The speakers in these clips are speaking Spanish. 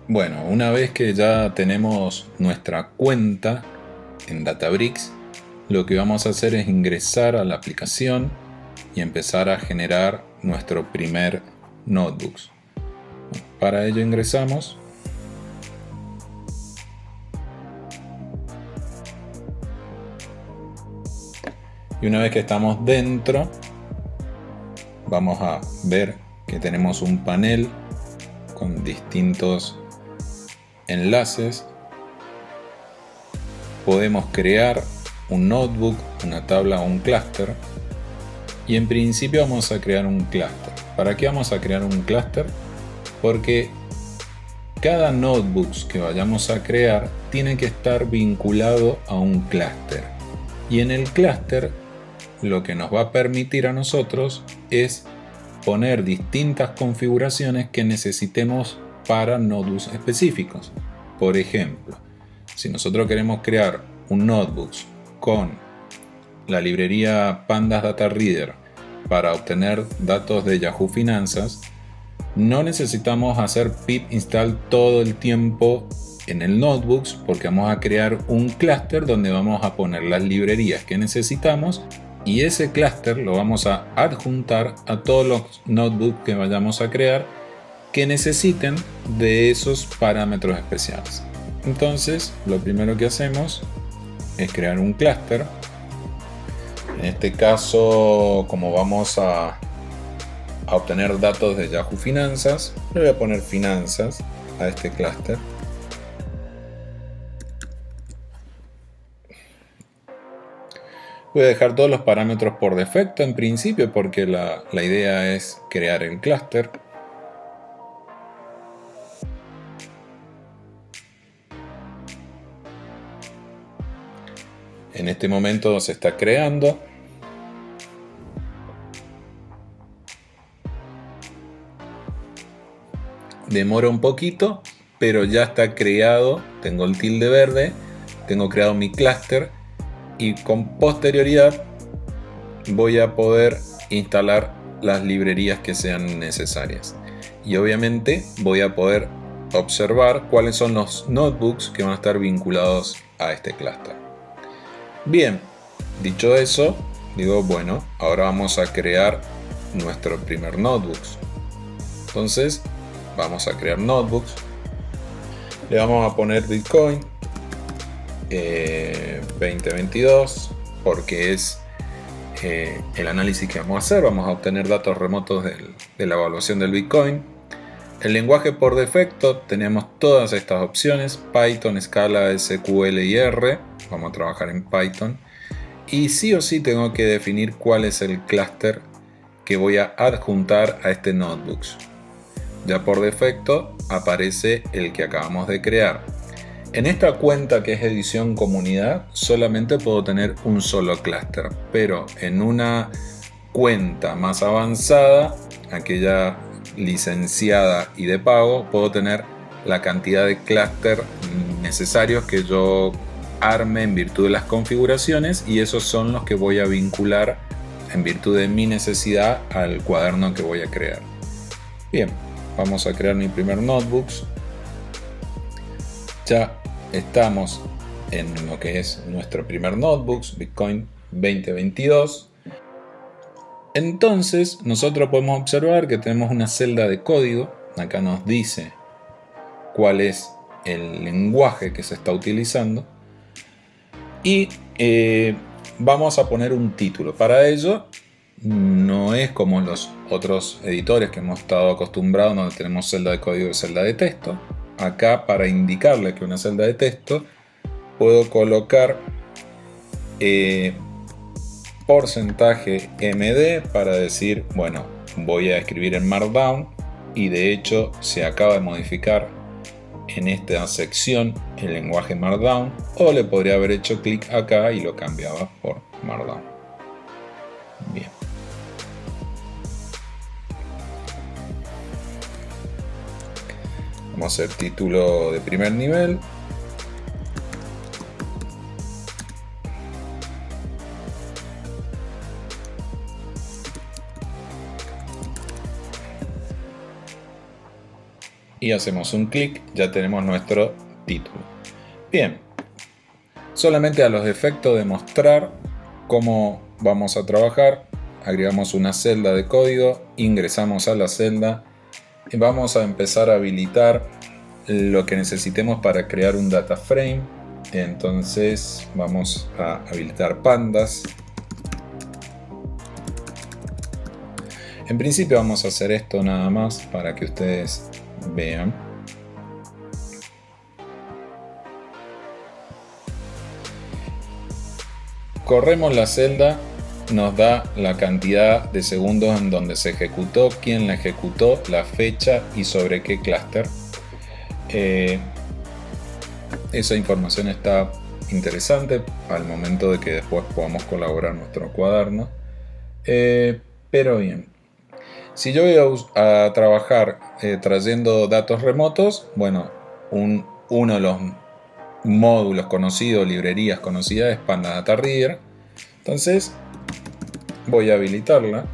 Bueno, una vez que ya tenemos nuestra cuenta en Databricks, lo que vamos a hacer es ingresar a la aplicación y empezar a generar nuestro primer notebooks. Para ello ingresamos y una vez que estamos dentro vamos a ver que tenemos un panel con distintos enlaces. Podemos crear un notebook, una tabla o un clúster, y en principio vamos a crear un clúster. ¿Para qué vamos a crear un clúster? Porque cada notebook que vayamos a crear tiene que estar vinculado a un clúster, y en el clúster lo que nos va a permitir a nosotros es poner distintas configuraciones que necesitemos para notebooks específicos. Por ejemplo, si nosotros queremos crear un notebook con la librería Pandas Data Reader para obtener datos de Yahoo Finanzas, no necesitamos hacer pip install todo el tiempo en el notebooks, porque vamos a crear un clúster donde vamos a poner las librerías que necesitamos, y ese clúster lo vamos a adjuntar a todos los notebooks que vayamos a crear que necesiten de esos parámetros especiales. Entonces, lo primero que hacemos es crear un clúster. En este caso, como vamos a obtener datos de Yahoo Finanzas, le voy a poner finanzas a este clúster. Voy a dejar todos los parámetros por defecto en principio, porque la idea es crear el clúster. En este momento se está creando. Demora un poquito, pero ya está creado. Tengo el tilde verde, tengo creado mi clúster, y con posterioridad voy a poder instalar las librerías que sean necesarias. Y obviamente voy a poder observar cuáles son los notebooks que van a estar vinculados a este clúster. Bien, dicho eso, digo, bueno, ahora vamos a crear nuestro primer notebooks. Entonces, vamos a crear notebooks. Le vamos a poner Bitcoin 2022, porque es el análisis que vamos a hacer. Vamos a obtener datos remotos de la evaluación del Bitcoin. El lenguaje por defecto, tenemos todas estas opciones: Python, Scala, SQL y R. Vamos a trabajar en Python. Y sí o sí tengo que definir cuál es el clúster que voy a adjuntar a este notebooks. Ya por defecto aparece el que acabamos de crear. En esta cuenta, que es edición comunidad, solamente puedo tener un solo clúster, pero en una cuenta más avanzada, aquella licenciada y de pago, puedo tener la cantidad de clúster necesarios que yo arme en virtud de las configuraciones, y esos son los que voy a vincular en virtud de mi necesidad al cuaderno que voy a crear. Bien, vamos a crear mi primer notebooks. Ya estamos en lo que es nuestro primer notebooks, Bitcoin 2022. Entonces nosotros podemos observar que tenemos una celda de código. Acá nos dice cuál es el lenguaje que se está utilizando, y vamos a poner un título. Para ello, no es como los otros editores que hemos estado acostumbrados, donde tenemos celda de código y celda de texto. Acá, para indicarle que una celda de texto, puedo colocar porcentaje MD para decir, bueno, voy a escribir en Markdown, y de hecho se acaba de modificar en esta sección el lenguaje Markdown, o le podría haber hecho clic acá y lo cambiaba por Markdown. Bien. Vamos a hacer título de primer nivel. y hacemos un clic, ya tenemos nuestro título. Bien, solamente a los efectos de mostrar cómo vamos a trabajar, agregamos una celda de código, ingresamos a la celda y vamos a empezar a habilitar lo que necesitemos para crear un data frame. Entonces vamos a habilitar pandas. En principio vamos a hacer esto nada más para que ustedes vean. Corremos la celda, nos da la cantidad de segundos en donde se ejecutó, quién la ejecutó, la fecha y sobre qué clúster. Esa información está interesante al momento de que después podamos colaborar en nuestro cuaderno. Pero bien, si yo voy a trabajar trayendo datos remotos, bueno, uno de los módulos conocidos, librerías conocidas es Pandas Data Reader. Entonces voy a habilitarla.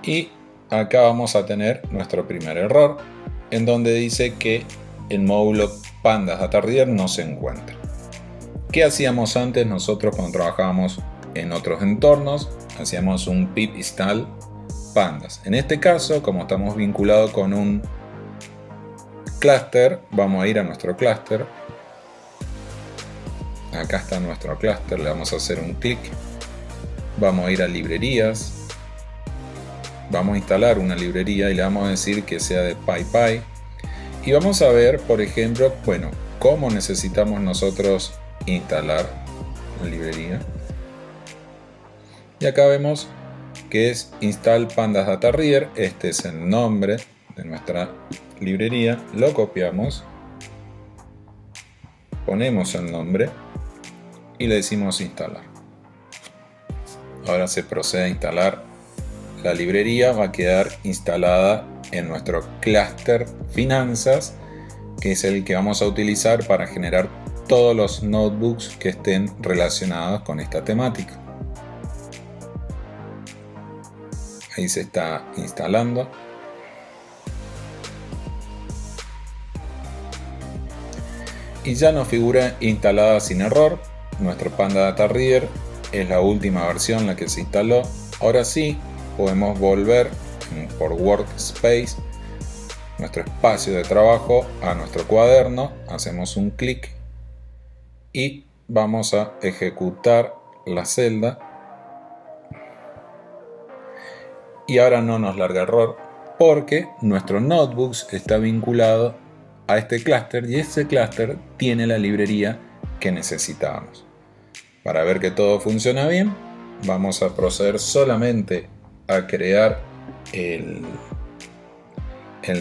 Y acá vamos a tener nuestro primer error, en donde dice que el módulo Pandas Data Reader no se encuentra. ¿Qué hacíamos antes nosotros cuando trabajábamos en otros entornos? Hacíamos un pip install pandas. En este caso, como estamos vinculados con un clúster, vamos a ir a nuestro clúster. Acá está nuestro clúster, le vamos a hacer un clic. Vamos a ir a librerías. Vamos a instalar una librería y le vamos a decir que sea de PyPy. Y vamos a ver, por ejemplo, bueno, cómo necesitamos nosotros instalar la librería. Y acá vemos que es install pandas data reader. Este es el nombre de nuestra librería. Lo copiamos, ponemos el nombre y le decimos instalar. Ahora se procede a instalar la librería. Va a quedar instalada en nuestro clúster finanzas, que es el que vamos a utilizar para generar todos los notebooks que estén relacionados con esta temática. Ahí se está instalando. Y ya nos figura instalada sin error. Nuestro Panda Data Reader es la última versión, la que se instaló. Ahora sí, podemos volver por Workspace, nuestro espacio de trabajo, a nuestro cuaderno. Hacemos un clic y vamos a ejecutar la celda. Y ahora no nos larga error porque nuestro notebooks está vinculado a este clúster y este clúster tiene la librería que necesitábamos. Para ver que todo funciona bien, vamos a proceder solamente a crear el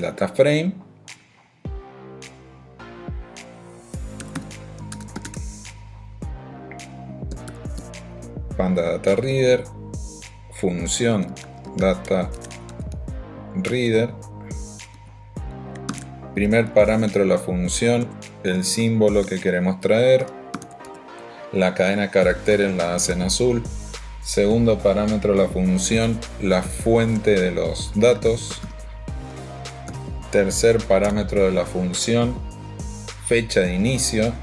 data frame. Panda Data Reader, función Data Reader, primer parámetro de la función, el símbolo que queremos traer, la cadena de caracteres la hace en azul, segundo parámetro de la función, la fuente de los datos, tercer parámetro de la función, fecha de inicio,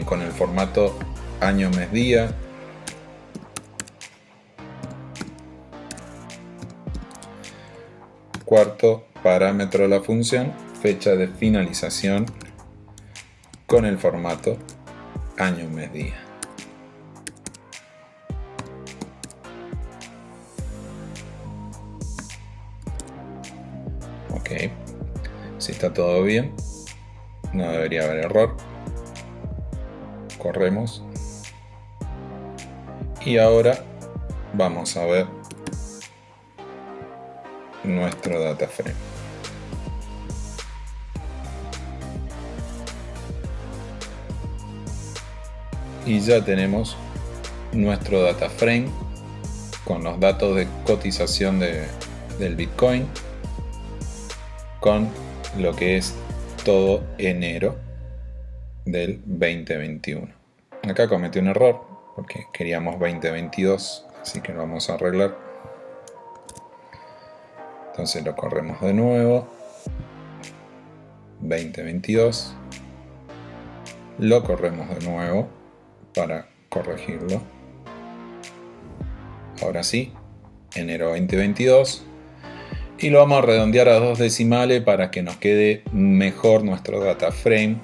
con el formato año, mes, día. Cuarto parámetro de la función, fecha de finalización con el formato año, mes, día. Ok, si está todo bien, no debería haber error. Corremos y ahora vamos a ver nuestro data frame. Y ya tenemos nuestro data frame con los datos de cotización del Bitcoin, con lo que es todo enero del 2021. Acá cometí un error porque queríamos 2022, así que lo vamos a arreglar. Entonces lo corremos de nuevo. 2022. Lo corremos de nuevo para corregirlo. Ahora sí, enero 2022. Y lo vamos a redondear a 2 decimales para que nos quede mejor nuestro data frame.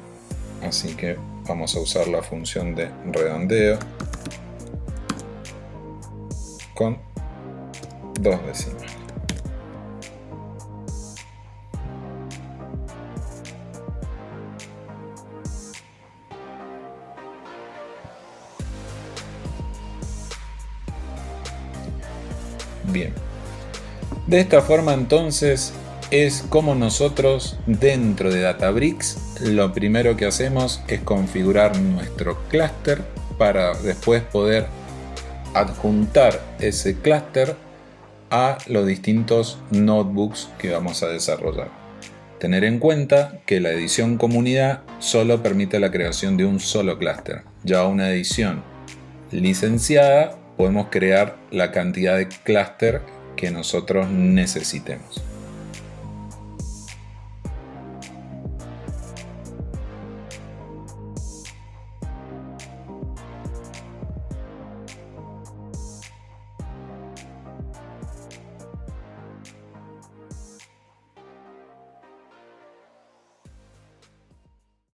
Así que vamos a usar la función de redondeo con 2 decimales. Bien. De esta forma entonces es como nosotros dentro de Databricks lo primero que hacemos es configurar nuestro clúster para después poder adjuntar ese clúster a los distintos notebooks que vamos a desarrollar. Tener en cuenta que la edición comunidad solo permite la creación de un solo clúster. Ya una edición licenciada podemos crear la cantidad de clúster que nosotros necesitemos.